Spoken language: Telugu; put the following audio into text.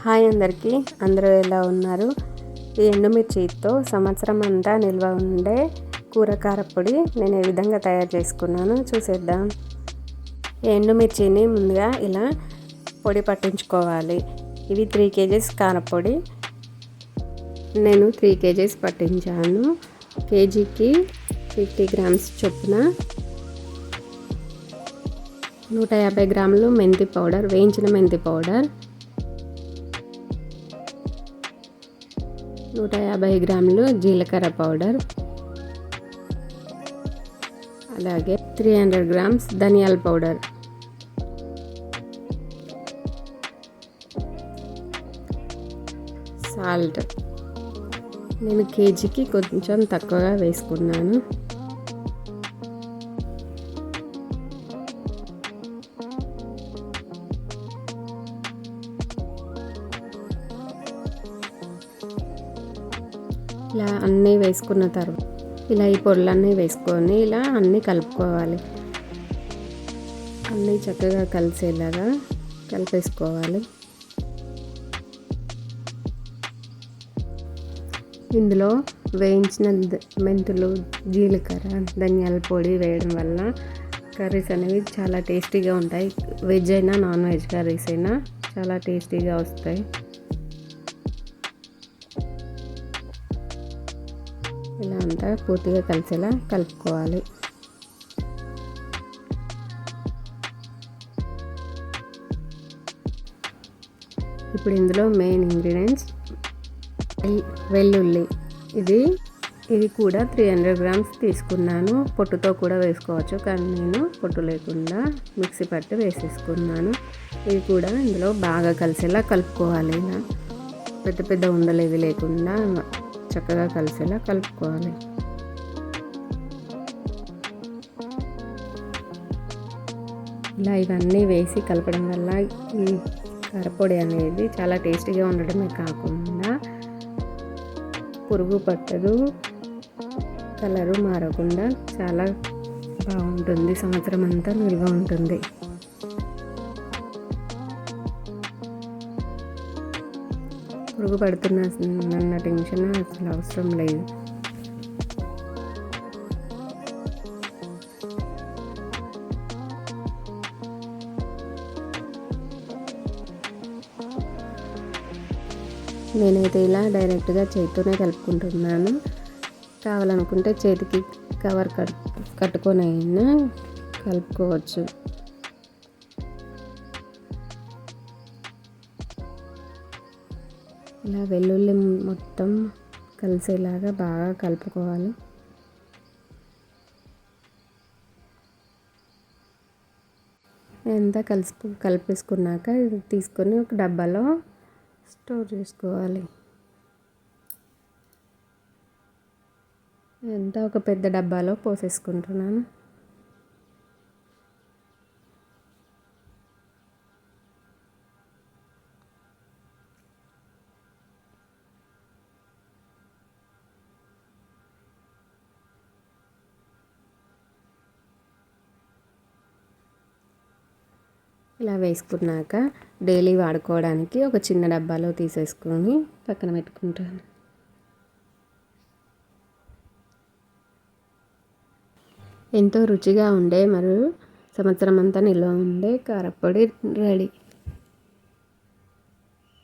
హాయ్ అందరికీ, అందరూ ఎలా ఉన్నారు? ఈ ఎండుమిర్చితో సంవత్సరం అంతా నిల్వ ఉండే కూర కారపొడి నేను ఏ విధంగా తయారు చేసుకున్నాను చూసేద్దాం. ఈ ఎండుమిర్చిని ముందుగా ఇలా పొడి పట్టించుకోవాలి. ఇవి 3 kgs కారపొడి. నేను 3 kgs పట్టించాను. కేజీకి 50 grams చొప్పున. 150 గ్రాములు మెంతి పౌడర్, వేయించిన మెంతి పౌడర్, 150 గ్రాములు జీలకర్ర పౌడర్, అలాగే 300 grams ధనియాల పౌడర్, సాల్ట్. నేను కేజీకి కొంచెం తక్కువగా వేసుకున్నాను. ఇలా అన్నీ వేసుకున్న తర్వాత ఇలా ఈ పొడులన్నీ వేసుకొని ఇలా అన్నీ కలుపుకోవాలి. అన్నీ చక్కగా కలిసేలాగా కలిపేసుకోవాలి. ఇందులో వేయించిన మెంతులు, జీలకర్ర, ధనియాల పొడి వేయడం వల్ల కర్రీస్ అనేవి చాలా టేస్టీగా ఉంటాయి. వెజ్ అయినా నాన్ వెజ్ కర్రీస్ అయినా చాలా టేస్టీగా వస్తాయి. ఇలా అంతా పూర్తిగా కలిసేలా కలుపుకోవాలి. ఇప్పుడు ఇందులో మెయిన్ ఇంగ్రీడియంట్స్ వెల్లుల్లి. ఇది కూడా 300 grams తీసుకున్నాను. పొట్టుతో కూడా వేసుకోవచ్చు, కానీ నేను పొట్టు లేకుండా మిక్సీ పట్టి వేసేసుకున్నాను. ఇది కూడా ఇందులో బాగా కలిసేలా కలుపుకోవాలి. ఇలా పెద్ద పెద్ద ఉండలు ఇవి లేకుండా చక్కగా కలిసేలా కలుపుకోవాలి. ఇలా ఇవన్నీ వేసి కలపడం వల్ల ఈ కారపొడి అనేది చాలా టేస్టీగా ఉండడమే కాకుండా పురుగు పట్టదు, కలరు మారకుండా చాలా బాగుంటుంది. సంవత్సరం అంతా నిల్వ ఉంటుంది. పురుగు పడుతున్న టెన్షన్ అసలు అవసరం లేదు. నేనైతే ఇలా డైరెక్ట్గా చేతితోనే కలుపుకుంటున్నాను. కావాలనుకుంటే చేతికి కవర్ కట్టుకొని అయినా కలుపుకోవచ్చు. ఇలా వెల్లుల్లి మొత్తం కలిసేలాగా బాగా కలుపుకోవాలి. ఎంత కలిపేసుకున్నాక ఇది తీసుకొని ఒక డబ్బాలో స్టోర్ చేసుకోవాలి. ఒక పెద్ద డబ్బాలో పోసేసుకుంటున్నాను. ఇలా వేసుకున్నాక డైలీ వాడుకోవడానికి ఒక చిన్న డబ్బాలో తీసేసుకొని పక్కన పెట్టుకుంటాను. ఎంతో రుచిగా ఉండే మరియు సంవత్సరం అంతా నిల్వ ఉండే కారపొడి రెడీ.